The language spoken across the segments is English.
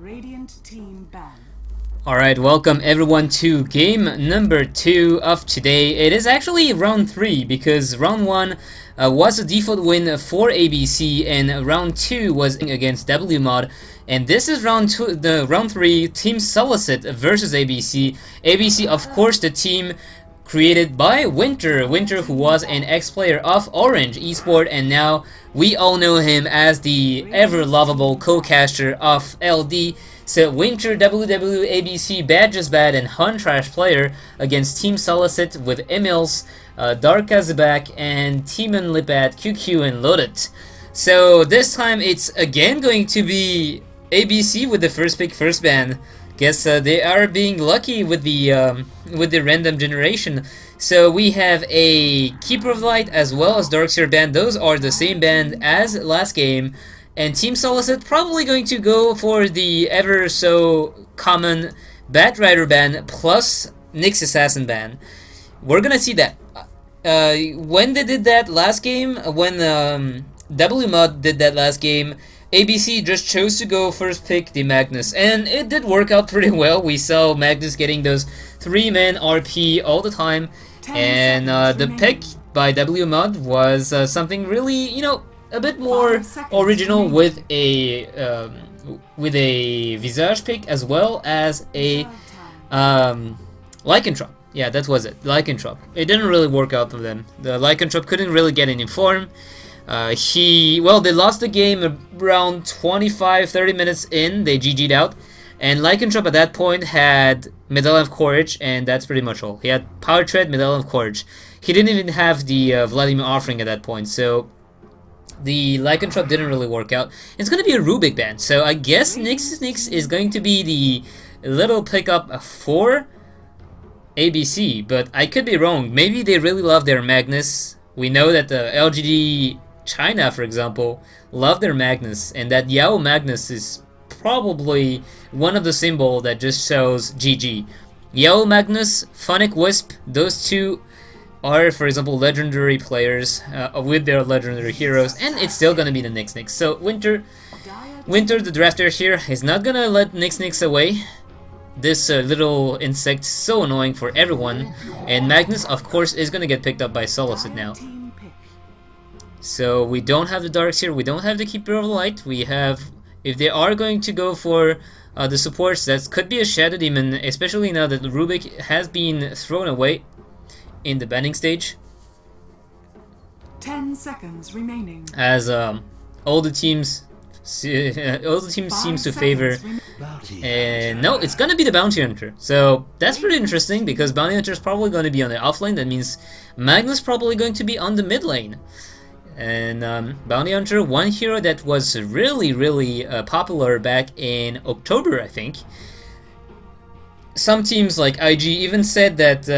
Radiant team ban. Alright, welcome everyone to game number 2 of today. It is actually round 3 because round 1 was a default win for ABC and round 2 was against WMod. And this is round 3, Team Solicit versus ABC. ABC, of course, the team created by Winter, who was an ex-player of Orange Esport, and now we all know him as the ever-lovable co-caster of LD. So Winter, WWABC, Bad Just Bad, and Hun Trash player against Team Solicit with Emils, Dark Azabak, and Timon Lipat, QQ, and Loaded. So this time it's again going to be ABC with the first pick, first ban. Guess they are being lucky with the random generation. So we have a Keeper of Light as well as Darkseer band. Those are the same band as last game. And Team Solicit probably going to go for the ever so common Bat Rider ban plus Nyx Assassin ban. We're gonna see that. When they did that last game, when WMod did that last game, ABC just chose to go first pick the Magnus, and it did work out pretty well. We saw Magnus getting those 3-man RP all the time, and the pick by WMod was something really, you know, a bit more original with a Visage pick as well as a Lycanthrope. Yeah, that was it, Lycanthrope. It didn't really work out for them. The Lycanthrope couldn't really get any form. They lost the game around 25-30 minutes in. They GG'd out, and Lycanthrope at that point had Medallion of Courage, and that's pretty much all. He had Power Tread, Medallion of Courage. He didn't even have the Vladimir offering at that point, so the Lycanthrope didn't really work out. It's going to be a Rubik band, so I guess Nyx is going to be the little pickup for ABC, but I could be wrong. Maybe they really love their Magnus. We know that the LGD China, for example, love their Magnus, and that Yao Magnus is probably one of the symbols that just shows GG. Yao Magnus, Phonic Wisp, those two are, for example, legendary players with their legendary heroes, and it's still gonna be the Nyx. So Winter, the drafter here, is not gonna let Nyx away. This little insect, so annoying for everyone, and Magnus, of course, is gonna get picked up by Solicit now. So we don't have the Darkseer, we don't have the Keeper of Light. We have, if they are going to go for the supports, that could be a Shadow Demon, especially now that Rubik has been thrown away in the banning stage. 10 seconds remaining. As all the teams seems to favor, and no, it's gonna be the Bounty Hunter. So that's pretty interesting because Bounty Hunter is probably going to be on the offlane. That means Magnus probably going to be on the mid lane. And Bounty Hunter, one hero that was really popular back in October, I think. Some teams like IG even said that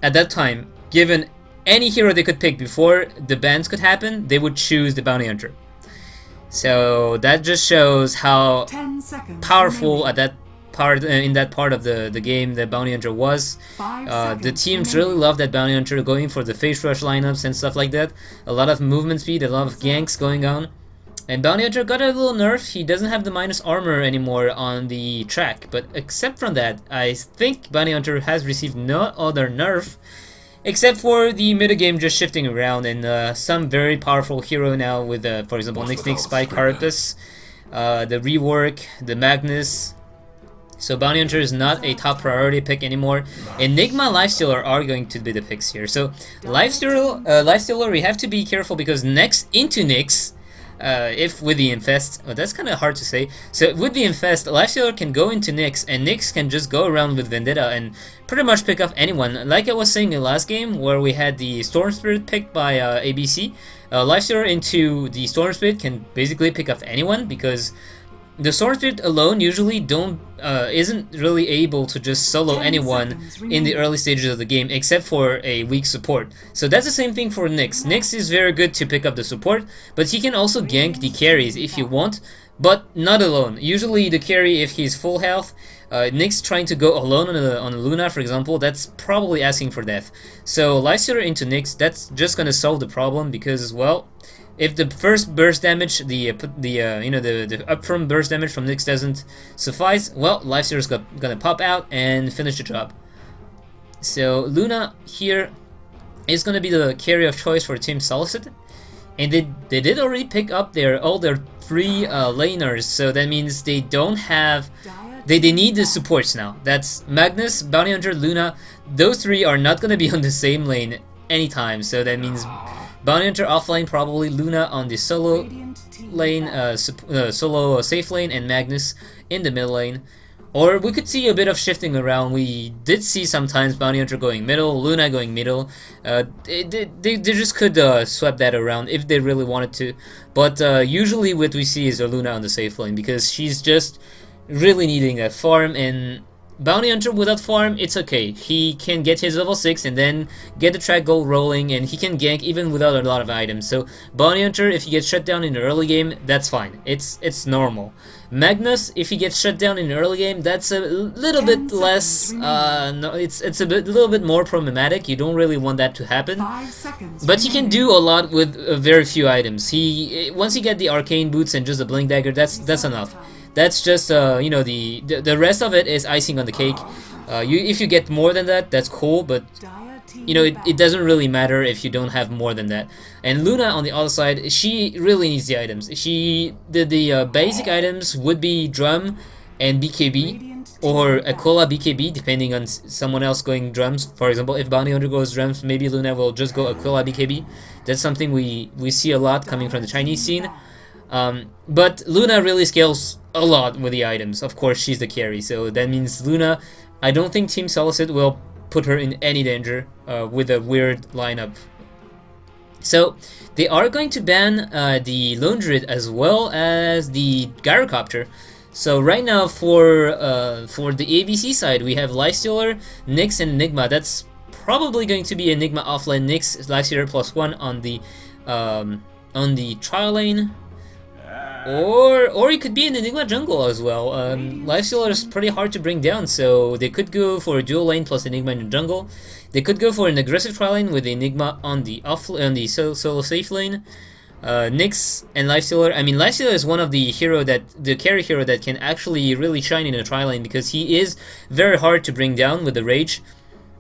at that time, given any hero they could pick before the bans could happen, they would choose the Bounty Hunter. So that just shows how powerful at that part in that part of the game that Bounty Hunter was. The teams really love that Bounty Hunter, going for the face rush lineups and stuff like that. A lot of movement speed, a lot of ganks going on. And Bounty Hunter got a little nerf. He doesn't have the minus armor anymore on the track, but except from that, I think Bounty Hunter has received no other nerf except for the metagame just shifting around, and some very powerful hero now with, for example, Nyx, Spike, Carapace, the rework, the Magnus. So Bounty Hunter is not a top priority pick anymore. Enigma, Lifestealer are going to be the picks here. So Lifestealer, we have to be careful because next into Nyx, if with the Infest, that's kind of hard to say. So with the Infest, Lifestealer can go into Nyx, and Nyx can just go around with Vendetta and pretty much pick up anyone. Like I was saying in the last game, where we had the Storm Spirit picked by ABC, Lifestealer into the Storm Spirit can basically pick up anyone because the Storm Spirit alone usually isn't really able to just solo anyone in the early stages of the game, except for a weak support. So that's the same thing for Nyx. Nyx is very good to pick up the support, but he can also gank the carries if you want, but not alone. Usually the carry, if he's full health, Nyx trying to go alone on a Luna, for example, that's probably asking for death. So Lifestealer into Nyx, that's just gonna solve the problem because, well, if the first burst damage, the upfront burst damage from Nyx doesn't suffice, well, Lifestealer's gonna pop out and finish the job. So Luna here is gonna be the carry of choice for Team Solicit, and they did already pick up all their 3 laners, so that means they don't have. They need the supports now. That's Magnus, Bounty Hunter, Luna. Those 3 are not gonna be on the same lane anytime, so that means Bounty Hunter offlane, probably Luna on the solo lane, solo safe lane, and Magnus in the mid lane. Or we could see a bit of shifting around. We did see sometimes Bounty Hunter going middle, Luna going middle. They just could swap that around if they really wanted to. But usually what we see is a Luna on the safe lane, because she's just really needing that farm, and Bounty Hunter without farm, it's okay. He can get his level 6 and then get the track goal rolling, and he can gank even without a lot of items. So Bounty Hunter, if he gets shut down in the early game, that's fine. It's normal. Magnus, if he gets shut down in the early game, that's a little bit less. No, it's a little bit more problematic. You don't really want that to happen. But he can do a lot with very few items. Once he get the arcane boots and just a blink dagger, that's enough. That's just the rest of it is icing on the cake. If you get more than that, that's cool, but it doesn't really matter if you don't have more than that. And Luna on the other side, she really needs the items. The basic items would be drum and BKB, or Aquila BKB, depending on someone else going drums. For example, if Bounty Hunter goes drums, maybe Luna will just go Aquila BKB. That's something we see a lot coming from the Chinese scene. But Luna really scales a lot with the items. Of course, she's the carry, so that means Luna, I don't think Team Solicit will put her in any danger with a weird lineup. So they are going to ban the Lone Druid as well as the Gyrocopter. So right now for the ABC side, we have Lifestealer, Nyx, and Enigma. That's probably going to be Enigma offlane, Nyx, Lifestealer +1 on the trial lane. Or it could be an Enigma jungle as well. Lifestealer is pretty hard to bring down, so they could go for a dual lane plus Enigma in the jungle. They could go for an aggressive tri lane with Enigma on the solo safe lane. Nyx and Lifestealer. I mean, Lifestealer is one of the carry hero that can actually really shine in a tri lane, because he is very hard to bring down with the rage,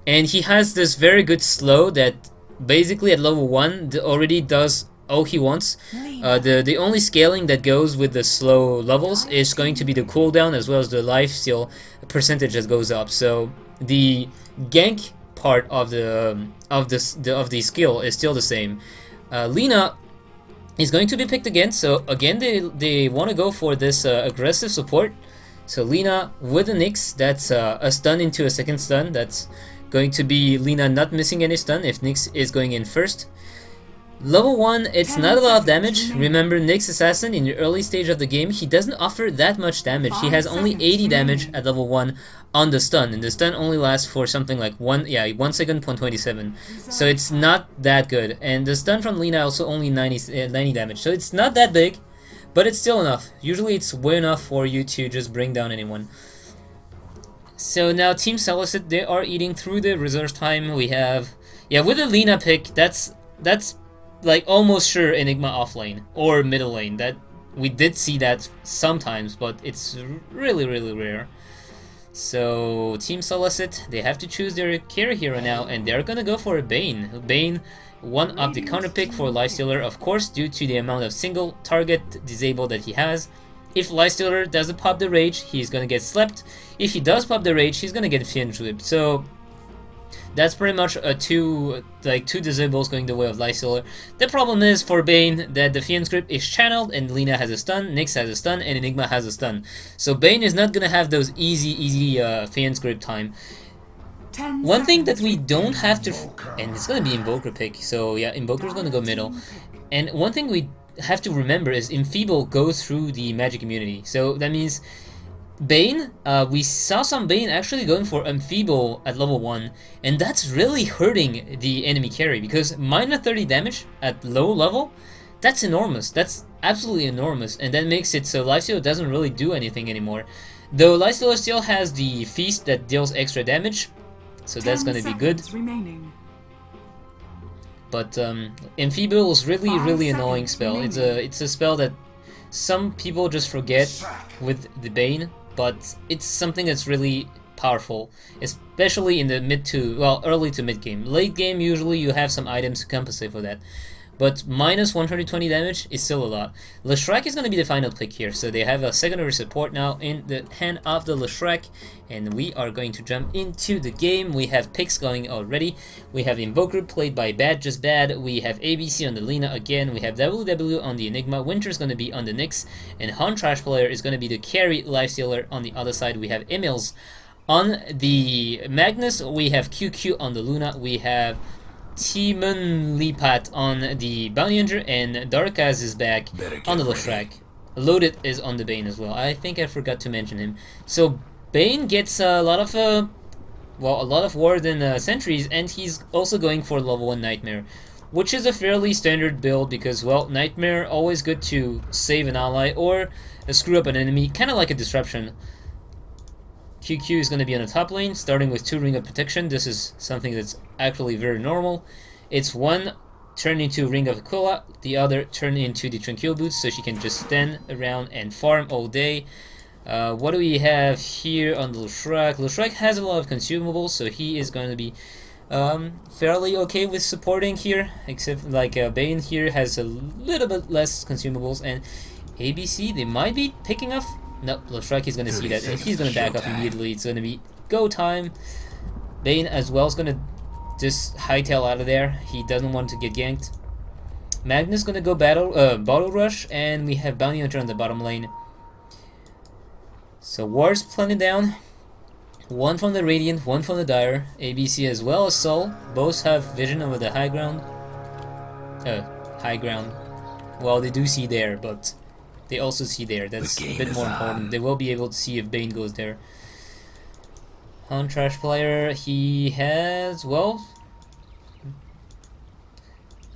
and he has this very good slow that basically at level 1 already does all he wants. The only scaling that goes with the slow levels is going to be the cooldown as well as the life steal percentage that goes up. So the gank part of the skill is still the same. Lina is going to be picked again. So again, they want to go for this aggressive support. So Lina with an Nyx, that's a stun into a second stun. That's going to be Lina not missing any stun if Nyx is going in first. Level 1, it's not a lot of damage. Remember, Nyx Assassin in the early stage of the game, he doesn't offer that much damage. He has only 80 damage at level 1 on the stun, and the stun only lasts for something like 1 second, 0.27. So it's not that good. And the stun from Lina also only 90 damage. So it's not that big, but it's still enough. Usually it's way enough for you to just bring down anyone. So now Team Solicit, they are eating through the reserve time. We have, with the Lina pick, that's like almost sure Enigma offlane or middle lane. That we did see that sometimes, but it's really rare. So Team Solicit, they have to choose their carry hero now, and they're gonna go for a Bane. Bane, one of the counter pick for Lifestealer, of course, due to the amount of single target disable that he has. If Lifestealer doesn't pop the rage, he's gonna get slept. If he does pop the rage, he's gonna get Fiend Whip. So that's pretty much two disables going the way of Lifestealer. The problem is for Bane that the Fiend Script is channeled and Lina has a stun, Nyx has a stun, and Enigma has a stun. So Bane is not gonna have those easy Fiend Script time. One thing that we don't have to, and it's gonna be Invoker pick. So yeah, Invoker's gonna go middle. And one thing we have to remember is Enfeeble goes through the magic immunity. So that means Bane, we saw some Bane actually going for Enfeeble at level 1, and that's really hurting the enemy carry, because minus 30 damage at low level, that's enormous. That's absolutely enormous, and that makes it so Lifestealer doesn't really do anything anymore. Though Lifestealer still has the Feast that deals extra damage, so that's gonna be good. But Enfeeble is really 5 annoying seconds spell. It's remaining. a spell that some people just forget with the Bane, but it's something that's really powerful, especially in the mid to, well, early to mid game. Late game, usually you have some items to compensate for that. But minus 120 damage is still a lot. Leshrac is going to be the final pick here, so they have a secondary support now in the hand of the Leshrac, and we are going to jump into the game. We have picks going already. We have Invoker played by Bad Just Bad. We have ABC on the Lina again. We have WW on the Enigma. Winter's going to be on the Nyx, and Han Trash Player is going to be the carry Lifestealer on the other side. We have Emils on the Magnus. We have QQ on the Luna. We have Timon Lipat on the Bounty Hunter, and Darkaz is back on the Leshrac. Loaded is on the Bane as well. I think I forgot to mention him. So Bane gets a lot of Ward and Sentries, and he's also going for level 1 Nightmare, which is a fairly standard build because, well, Nightmare always good to save an ally or screw up an enemy, kind of like a disruption. QQ is going to be on the top lane, starting with 2 Ring of Protection. This is something that's actually very normal. It's one turn into Ring of Aquila, the other turn into the Tranquil Boots, so she can just stand around and farm all day. What do we have here on the Leshrac? Leshrac has a lot of consumables, so he is going to be fairly okay with supporting here, except like Bane here has a little bit less consumables, and ABC, they might be picking up. No, Leshrac is going to see that, and he's going to back up immediately. It's going to be go time. Bane as well is going to just hightail out of there. He doesn't want to get ganked. Magnus going to go bottle rush, and we have Bounty Hunter on the bottom lane. So War's planted down. One from the Radiant, one from the Dire. ABC as well as Soul. Both have vision over the high ground. High ground. Well, they do see there, but they also see there. That's a bit more important. They will be able to see if Bane goes there. Han Trash Player, he has, well,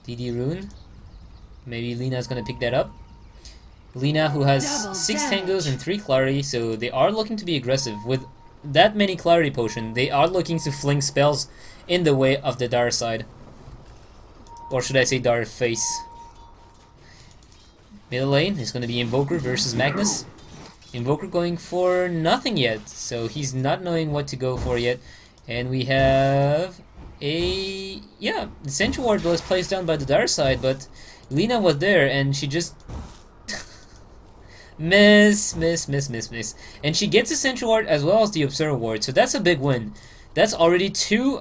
DD Rune. Maybe Lina's gonna pick that up. Lina, who has 6 tangos and 3 clarity, so they are looking to be aggressive. With that many clarity potion, they are looking to fling spells in the way of the Dire side. Or should I say Dire face. Middle lane is going to be Invoker versus Magnus. Invoker going for nothing yet, so he's not knowing what to go for yet. And we have the Sentry Ward was placed down by the Dire side, but Lina was there and she just miss. And she gets a Sentry Ward as well as the Observer Ward, so that's a big win. That's already two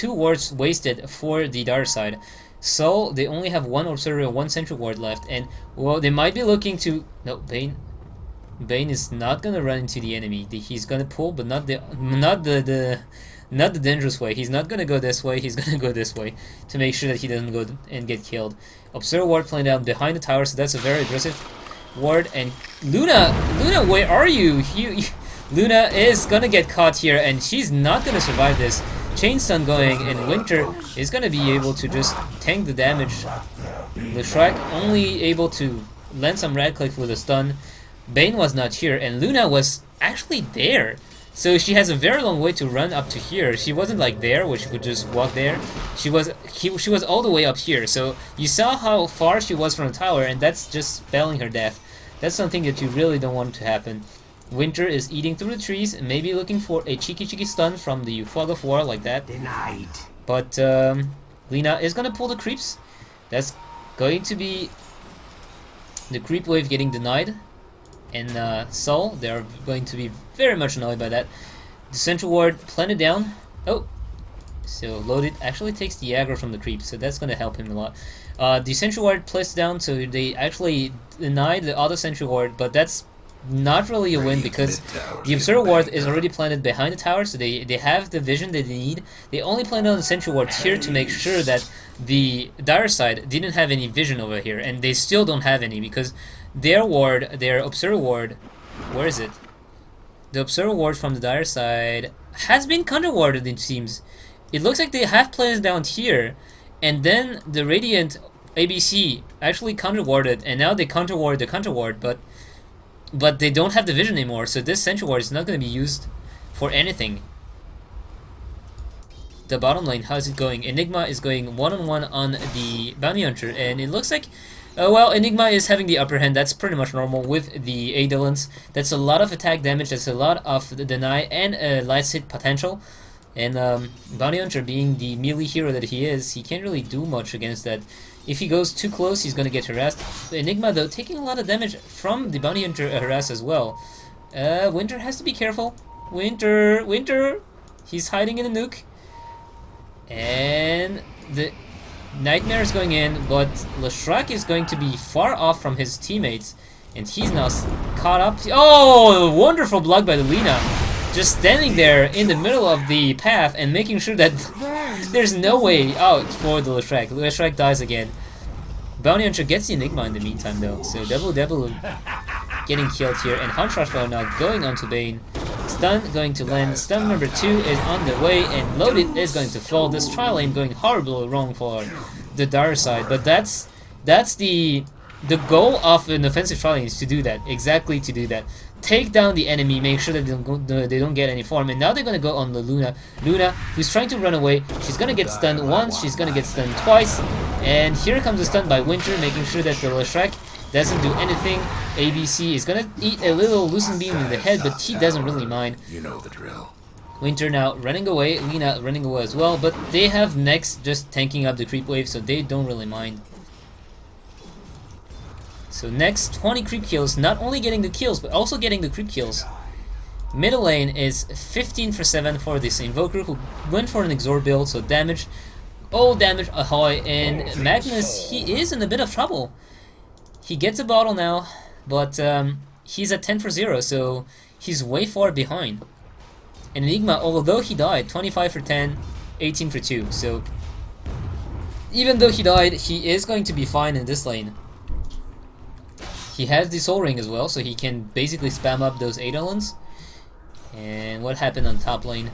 wards wasted for the Dire side. So they only have 1 Observer and 1 Sentry Ward left, and well, they might be looking to. No, Bane is not gonna run into the enemy. He's gonna pull, but not the dangerous way. He's not gonna go this way. He's gonna go this way to make sure that he doesn't go and get killed. Observer Ward playing down behind the tower, so that's a very aggressive ward. And Luna, where are you? Luna is gonna get caught here, and she's not gonna survive this. Chain stun going, and Winter is gonna be able to just tank the damage. Leshrac only able to land some red click with a stun. Bane was not here, and Luna was actually there. So she has a very long way to run up to here. She wasn't like there where she could just walk there. She was all the way up here. So you saw how far she was from the tower, and that's just spelling her death. That's something that you really don't want to happen. Winter is eating through the trees and maybe looking for a cheeky stun from the Fog of War like that. Denied. But Lina is gonna pull the creeps. That's going to be the creep wave getting denied. And Soul, they're going to be very much annoyed by that. The Central Ward planted down. Oh, so Loaded actually takes the aggro from the creep, so that's going to help him a lot. The Central Ward placed down, so they actually denied the other Central Ward, but that's not really a win because the Observer Ward is already planted behind the tower, so they have the vision that they need. They only planted on the Central Ward here to make sure that the Dire side didn't have any vision over here, and they still don't have any because their Observer Ward, where is it? The Observer Ward from the Dire side has been counter-warded, it seems. It looks like they have players down here, and then the Radiant ABC actually counter-warded, and now they counter-ward the counter-ward, but they don't have the vision anymore, so this Sentry Ward is not going to be used for anything. the bottom lane, how's it going? Enigma is going one-on-one on the Bounty Hunter, and it looks like, well, Enigma is having the upper hand. That's pretty much normal with the Eidolons. That's a lot of attack damage, that's a lot of the deny and last hit potential. And Bounty Hunter, being the melee hero that he is, he can't really do much against that. If he goes too close, he's gonna get harassed. Enigma, though, taking a lot of damage from the Bounty Hunter harass as well. Winter has to be careful. Winter! He's hiding in a nuke. And the Nightmare is going in, but Leshrac is going to be far off from his teammates. And he's now caught up. Oh, wonderful block by the Lina. Just standing there in the middle of the path and making sure that there's no way out for the Leshrac. Leshrac dies again. Bounty Hunter gets the Enigma in the meantime, though. So Double getting killed here, and Huntrashflow now going onto Bane. Stun going to land. Stun number 2 is on the way, and Loaded is going to fall. This trial lane going horribly wrong for the Dire side, but that's the goal of an offensive trial lane, is to do that. Exactly, to do that. Take down the enemy, make sure that they don't get any farm, and now they're gonna go on the Luna. Luna, who's trying to run away, she's gonna get stunned once, she's gonna get stunned twice, and here comes the stun by Winter, making sure that the Leshrac doesn't do anything. ABC is gonna eat a little Lucent Beam in the head, but he doesn't really mind. You know the drill. Winter now running away, Lina running away as well, but they have Nex just tanking up the creep wave, so they don't really mind. So next, 20 creep kills, not only getting the kills, but also getting the creep kills. Middle lane is 15 for 7 for this Invoker, who went for an Exor build, so damage, all damage ahoy, and Magnus, he is in a bit of trouble. He gets a bottle now, but he's at 10 for 0, so he's way far behind. And Enigma, although he died, 25 for 10, 18 for 2, so even though he died, he is going to be fine in this lane. He has the Soul Ring as well, so he can basically spam up those Eidolons. And what happened on top lane?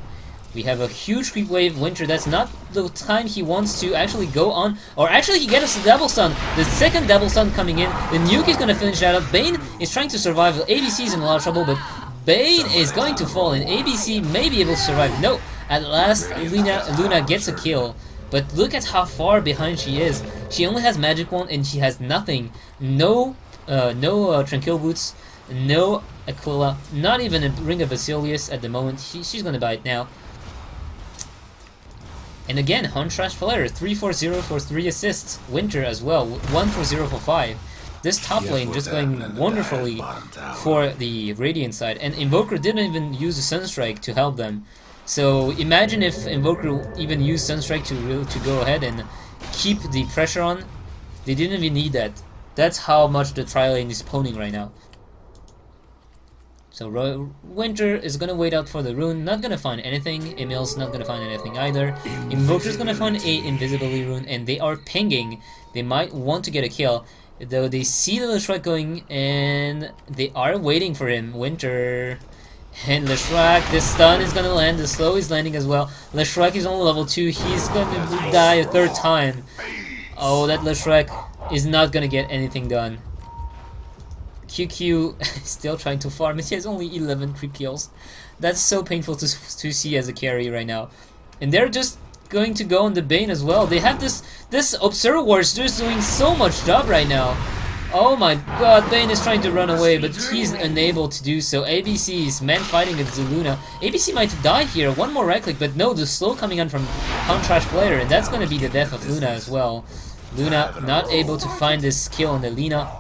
We have a huge creep wave. Winter, that's not the time he wants to actually go on. Or actually, he gets a double stun. The second double stun coming in. The nuke is going to finish that up. Bane is trying to survive. ABC is in a lot of trouble, but Bane is going to fall, and ABC may be able to survive. No, at last, Luna gets a kill. But look at how far behind she is. She only has Magic Wand, and she has nothing. No Tranquil Boots, no Aquila, not even a Ring of Basilius at the moment. She's gonna buy it now. And again, Huntrash Player, 3 for 0 for 3 assists. Winter as well, 1 for 0 for 5. This top lane just going wonderfully for the Radiant side. And Invoker didn't even use a Sunstrike to help them. So imagine if Invoker even used Sunstrike to go ahead and keep the pressure on. They didn't even need that. That's how much the trial lane is pwning right now. So Winter is gonna wait out for the rune, not gonna find anything. Emil's not gonna find anything either. Invoker's gonna find a invisibility rune, and they are pinging. They might want to get a kill, though they see the Leshrac going, and they are waiting for him. Winter and Leshrac, the stun is gonna land, the slow is landing as well. Leshrac is on level 2, he's gonna die a 3rd time. Oh, that Leshrac is not gonna get anything done. QQ still trying to farm. He has only 11 creep kills. That's so painful to see as a carry right now. And they're just going to go on the Bane as well. They have this Observer Wars just doing so much job right now. Oh my god, Bane is trying to run away, but he's unable to do so. ABC is man fighting against Luna. ABC might die here. One more right click, but no, the slow coming on from Huntrash Player, and that's gonna be the death of Luna as well. Luna not able to find this kill on the Lina.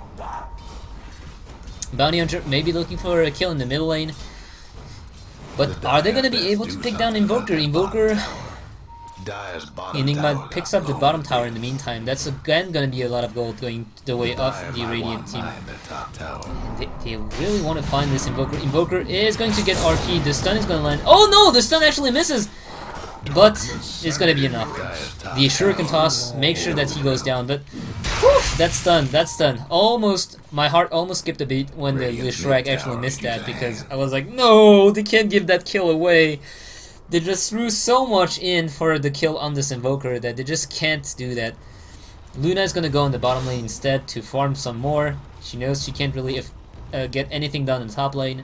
Bounty Hunter maybe looking for a kill in the middle lane. But are they going to be able to pick down Invoker? Invoker... Enigma picks up the bottom tower in the meantime. That's again going to be a lot of gold going the way of the Radiant team. They really want to find this Invoker. Invoker is going to get RP. The stun is going to land. Oh no! The stun actually misses! But it's gonna be enough. The Shuriken toss, make sure that he goes down, but whew, that's done. Almost, my heart almost skipped a beat when the Leshrac actually missed that, because I was like, no, they can't give that kill away. They just threw so much in for the kill on this Invoker that they just can't do that. Luna is gonna go in the bottom lane instead to farm some more. She knows she can't really get anything done in the top lane.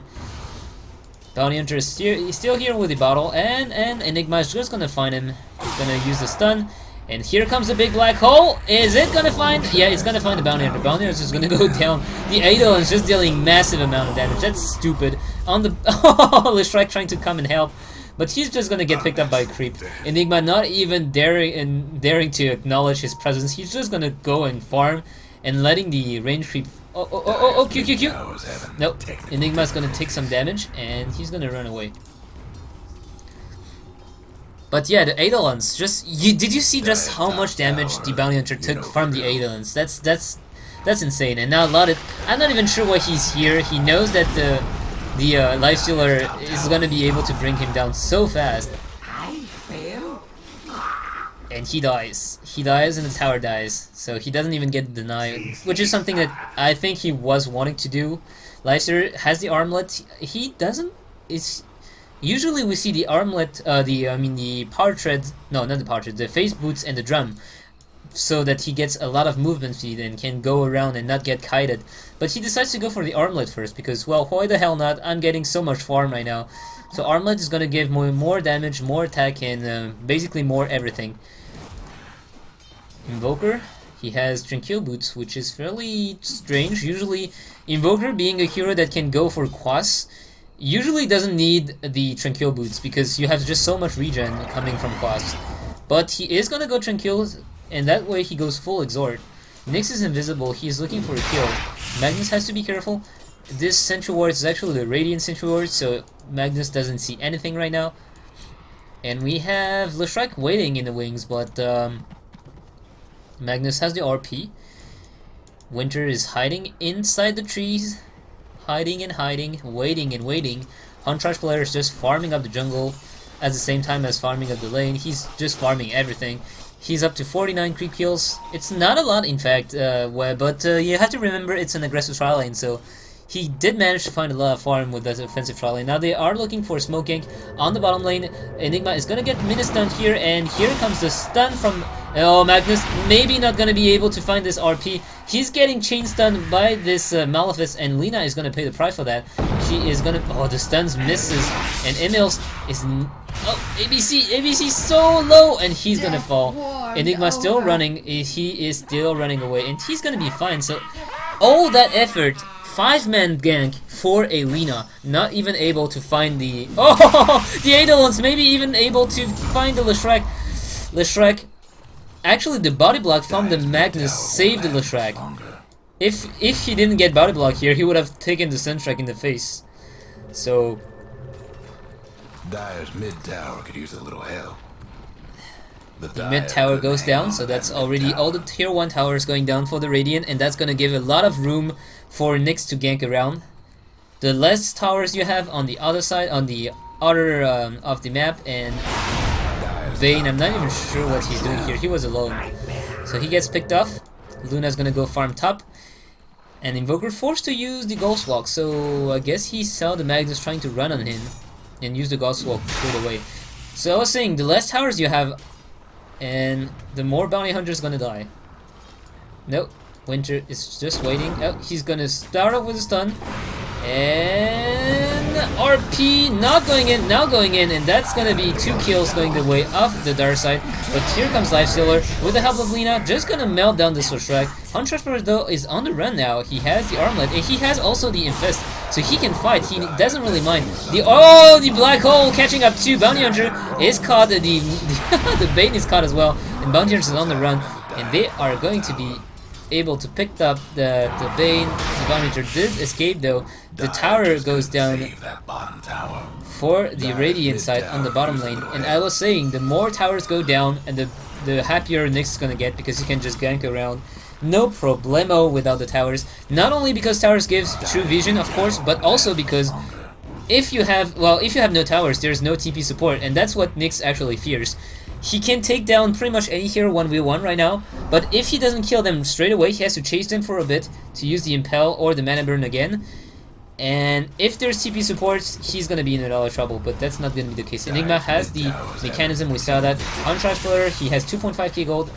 Bounty Hunter is still here with the bottle, and Enigma is just gonna find him. He's gonna use the stun, and here comes the big black hole. Is it gonna find? Yeah, it's gonna find the Bounty Hunter. Bounty Hunter is gonna go down. The Idol is just dealing massive amount of damage. That's stupid. On the Leshrac trying to come and help, but he's just gonna get picked up by a creep. Enigma not even daring to acknowledge his presence. He's just gonna go and farm, and letting the range creep. Oh, Q. Nope. Enigma's gonna take some damage, and he's gonna run away. But yeah, the Eidolons, did you see just how much damage the Bounty Hunter took from the Eidolons? That's insane. And now I'm not even sure why he's here. He knows that the Lifestealer is gonna be able to bring him down so fast. And he dies. He dies and the tower dies. So he doesn't even get denied, which is something that I think he was wanting to do. Lifestealer has the armlet. He doesn't. It's usually we see the armlet, the power tread. No, not the power tread. The face boots and the drum, so that he gets a lot of movement speed and can go around and not get kited. But he decides to go for the armlet first because, well, why the hell not? I'm getting so much farm right now. So armlet is gonna give more damage, more attack, and basically more everything. Invoker, he has Tranquil Boots, which is fairly strange. Usually, Invoker being a hero that can go for Quas, usually doesn't need the Tranquil Boots because you have just so much regen coming from Quas. But he is gonna go Tranquil, and that way he goes full Exhort. Nyx is invisible, he's looking for a kill. Magnus has to be careful. This Sentry Ward is actually the Radiant Sentry Ward, so Magnus doesn't see anything right now. And we have Leshrac waiting in the wings, but Magnus has the RP. Winter is hiding inside the trees. Hiding and hiding, waiting and waiting. Huntrash player is just farming up the jungle at the same time as farming up the lane. He's just farming everything. He's up to 49 creep kills. It's not a lot, in fact, but you have to remember it's an aggressive trial lane, so he did manage to find a lot of farm with that offensive trial lane. Now they are looking for a smoke gank on the bottom lane. Enigma is gonna get mini-stunned here, and here comes the stun from... Oh, Magnus maybe not gonna be able to find this RP. He's getting chain stunned by this Malefice, and Lina is gonna pay the price for that. She is gonna... Oh, the stuns misses, and Emils is... Oh, ABC so low, and he's gonna fall. Enigma still running. He is still running away, and he's gonna be fine. So all that effort, 5-man gank for a Lina, not even able to find the... Oh, the Eidolons, maybe even able to find the Leshrac. Leshrac, actually the body block from the Magnus saved the Leshrac. If he didn't get body block here, he would have taken the Sunstrike in the face. So... Dire's mid tower could use a little help. The mid tower goes down, so that's already all the tier 1 towers going down for the Radiant, and that's gonna give a lot of room for Nyx to gank around. The less towers you have on the other side, on the other of the map, and Vayne, I'm not even sure what he's doing here. He was alone, so he gets picked off. Luna's gonna go farm top, and Invoker forced to use the Ghost Walk, so I guess he saw the Magnus trying to run on him and use the Ghost Walk straight away. So I was saying, the less towers you have, and the more Bounty Hunter's gonna die. Nope, Winter is just waiting. Oh, he's gonna start off with a stun, and RP not going in, now going in, and that's gonna be 2 kills going the way of the dark side. But here comes Lifestealer with the help of Lina, just gonna melt down the Leshrac. Huntress though is on the run now. He has the armlet, and he has also the infest, so he can fight. He doesn't really mind. The black hole catching up to Bounty Hunter is caught. The Bane is caught as well, and Bounty Hunter is on the run, and they are going to be able to pick up the Bane. The Bounty Hunter did escape though. The tower goes down for the Radiant side on the bottom lane, and I was saying the more towers go down, and the happier Nyx is gonna get, because he can just gank around. No problemo without the towers. Not only because towers gives true vision, of course, but also because if you have no towers, there's no TP support, and that's what Nyx actually fears. He can take down pretty much any hero 1v1 right now, but if he doesn't kill them straight away, he has to chase them for a bit to use the Impel or the Mana Burn again. And if there's TP supports, he's gonna be in a lot of trouble, but that's not gonna be the case. Enigma has the mechanism, we saw that. On Trash Player, he has 2.5k gold.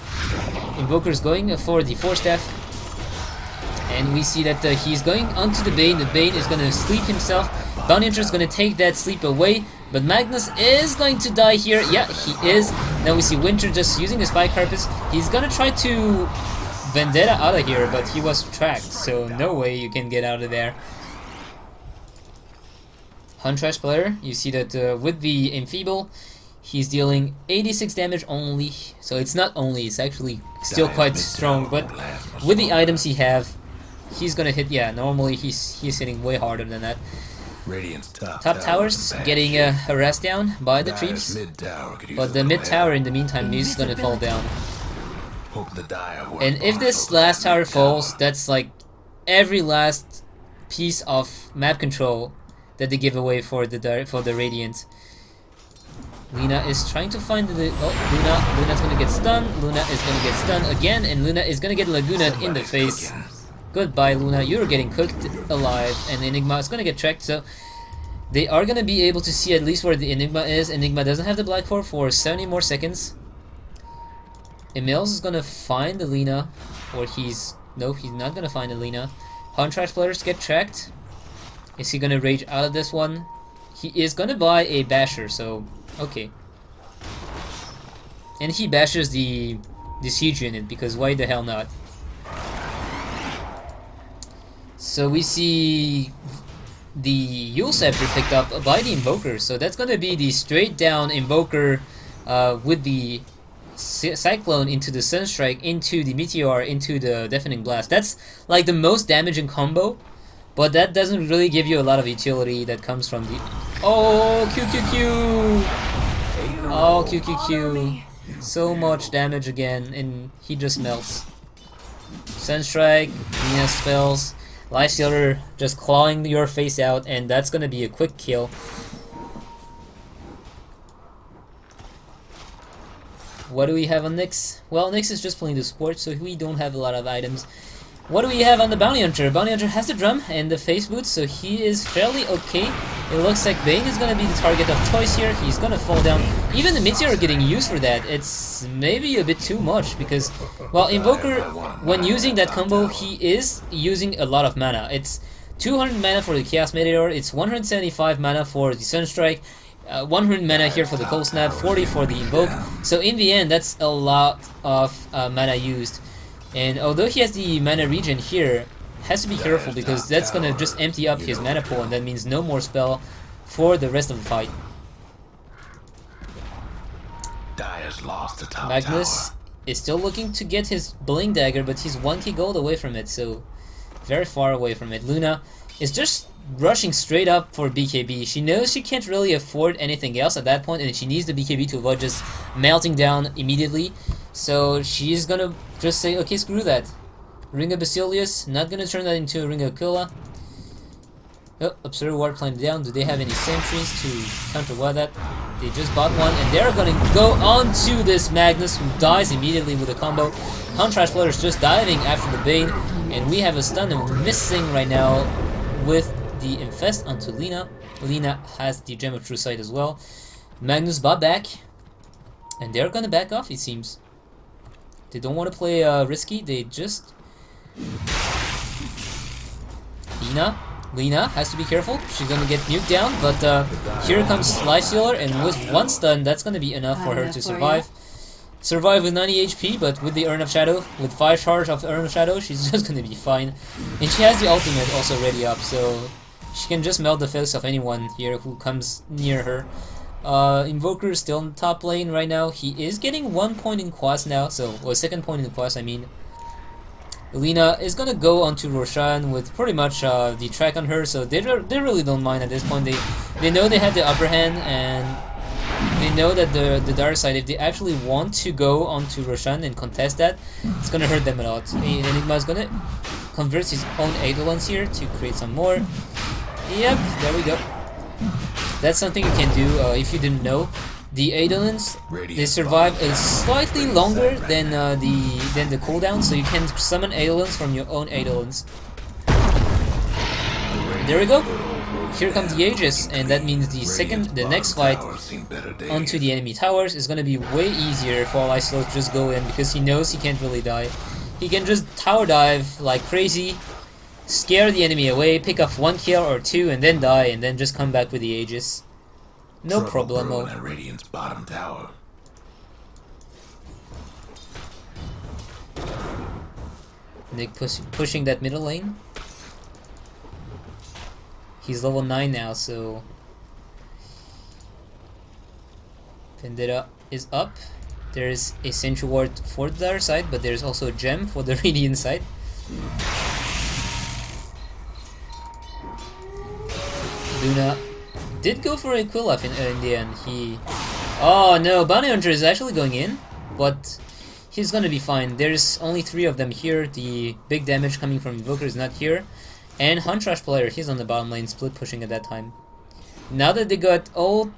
Invoker's going for the 4 staff. And we see that he's going onto the Bane. The Bane is going to sleep himself. Bounty Hunter is going to take that sleep away. But Magnus is going to die here. Yeah, he is. Now we see Winter just using the Spike Carpus. He's going to try to Vendetta out of here, but he was tracked. So no way you can get out of there. Huntrash player, you see that with the Enfeeble, he's dealing 86 damage only. So it's not only, it's actually still quite strong. But with the items he have, he's gonna hit. Yeah, normally he's hitting way harder than that. Top towers getting harassed down by the creeps, but the mid tower in the meantime is gonna fall down. And if this last tower falls, that's like every last piece of map control that they give away for the Radiant. Luna is trying to find the Luna's gonna get stunned. Luna is gonna get stunned again, and Luna is gonna get Laguna in the face. Goodbye, Luna. You're getting cooked alive, and Enigma is gonna get tracked. So they are gonna be able to see at least where the Enigma is. Enigma doesn't have the Black Core for 70 more seconds. Emils is gonna find the Lina, or he's not gonna find the Lina. Huntrash players get tracked. Is he gonna rage out of this one? He is gonna buy a Basher, so okay. And he bashes the siege unit because why the hell not? So we see the Yule Scepter picked up by the Invoker, so that's gonna be the straight down Invoker with the Cyclone into the Sunstrike, into the Meteor, into the Deafening Blast. That's like the most damaging combo, but that doesn't really give you a lot of utility that comes from the... Oh, QQQ! Oh, QQQ. So much damage again, and he just melts. Sunstrike, Nina spells, Lifestealer just clawing your face out, and that's gonna be a quick kill. What do we have on Nyx? Well, Nyx is just playing the support, so we don't have a lot of items. What do we have on the Bounty Hunter? Bounty Hunter has the drum and the face boots, so he is fairly okay. It looks like Bane is gonna be the target of choice here. He's gonna fall down. Even the Meteor getting used for that, it's maybe a bit too much because, well, Invoker, when using that combo, he is using a lot of mana. It's 200 mana for the Chaos Meteor, it's 175 mana for the Sunstrike, 100 mana here for the Cold Snap, 40 for the Invoke. So in the end, that's a lot of mana used. And although he has the mana regen here, has to be careful because that's gonna just empty up his mana pool, and that means no more spell for the rest of the fight. Magnus is still looking to get his Bling Dagger, but he's 1k gold away from it, so very far away from it. Luna is just rushing straight up for BKB. She knows she can't really afford anything else at that point, and she needs the BKB to avoid just melting down immediately. So she's gonna just say, okay, screw that. Ring of Basilius, not gonna turn that into a Ring of Aquila. Oh, Observer Ward climbed down. Do they have any sentries to counter that? They just bought one, and they're gonna go on to this Magnus, who dies immediately with a combo. Huntrash player is just diving after the Bane, and we have a stun, and we're missing right now with the Infest onto Lina. Lina has the Gem of True Sight as well. Magnus bought back, and they're gonna back off, it seems. They don't want to play risky, they just... Lina has to be careful, she's gonna get nuked down, but here comes Lifestealer, and with one stun, that's gonna be enough for her to survive. Survive with 90 HP, but with the Urn of Shadow, with 5 charge of Urn of Shadow, she's just gonna be fine. And she has the ultimate also ready up, so she can just melt the face of anyone here who comes near her. Invoker is still in the top lane right now. He is getting 1 point in quest now, so, or 2nd point in quest, I mean. Lina is gonna go onto Roshan with pretty much the track on her, so they really don't mind at this point. They know they have the upper hand, and they know that the dark side, if they actually want to go onto Roshan and contest that, it's gonna hurt them a lot. Enigma is gonna convert his own Eidolons here to create some more. Yep, there we go. That's something you can do if you didn't know. The Eidolons, they survive slightly longer than the cooldown, so you can summon Eidolons from your own Eidolons. There we go. Here comes the Aegis, and that means the next fight onto the enemy towers is gonna be way easier for Lifestealer to just go in because he knows he can't really die. He can just tower dive like crazy, scare the enemy away, pick off 1 kill or 2, and then die, and then just come back with the Aegis. No Trouble brewing problemo. at Radiant's bottom tower. Nick pushing that middle lane. He's level 9 now, so Vendetta is up. There's a Sentry Ward for the other side, but there's also a gem for the Radiant side. Luna did go for a Quill Off in the end. Oh no, Bounty Hunter is actually going in, but he's gonna be fine. There's only 3 of them here. The big damage coming from Invoker is not here. And Huntrash player, he's on the bottom lane, split pushing at that time. Now that they got all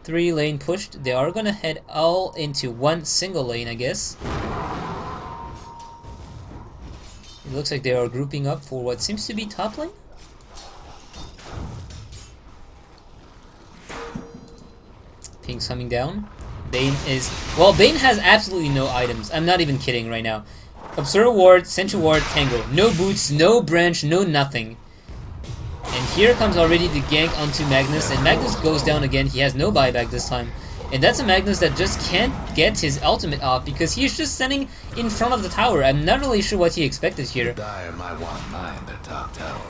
3 lane pushed, they are gonna head all into one single lane, I guess. It looks like they are grouping up for what seems to be top lane. Pink's coming down. Bane is... Well, Bane has absolutely no items. I'm not even kidding right now. Observer Ward, Sentry Ward, Tango. No boots, no branch, no nothing. And here comes already the gank onto Magnus, and Magnus goes down again. He has no buyback this time. And that's a Magnus that just can't get his ultimate off because he's just standing in front of the tower. I'm not really sure what he expected here. Dire might want to mine their top tower.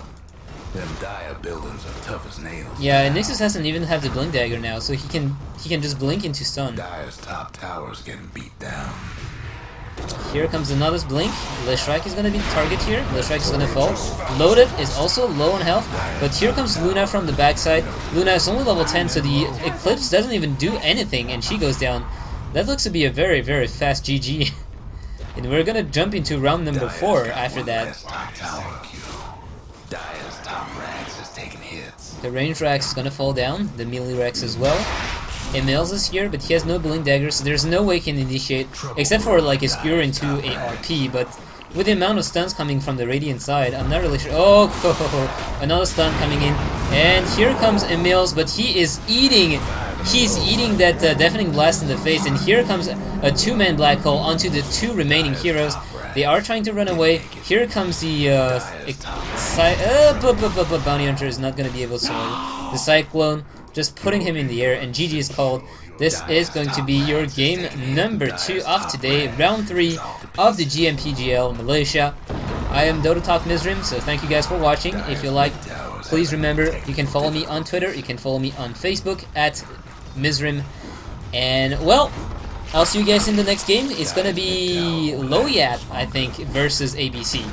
Them Dire buildings are tough as nails. Yeah, and Nixus doesn't even have the blink dagger now, so he can just blink into stun. Dire's top tower's getting beat down. Here comes another blink. Leshrac is gonna be the target here. Leshrac is gonna fall. Loaded is also low on health, but here comes Luna from the backside. Luna is only level 10, so the Eclipse doesn't even do anything, and she goes down. That looks to be a very, very fast GG. And we're gonna jump into round number 4 after that. Dire's top Rax is taking hits. The range Rax is gonna fall down, the melee Rax as well. Emils is here, but he has no blink dagger, so there's no way he can initiate, except for like a skewer into a RP, but with the amount of stuns coming from the Radiant side, I'm not really sure. Oh, another stun coming in, and here comes Emils, but he's eating that deafening blast in the face, and here comes a 2-man black hole onto the 2 remaining heroes. They are trying to run away. Here comes the Bounty Hunter is not going to be able to survive. The Cyclone just putting him in the air, and GG is called. This is going to be your game number 2 of today, round 3 of the GMPGL Malaysia. I am Dodotalk Myzzrym, so thank you guys for watching. If you liked, please remember you can follow me on Twitter, you can follow me on Facebook at Myzzrym, and well, I'll see you guys in the next game. It's gonna be Loyat, I think, versus ABC.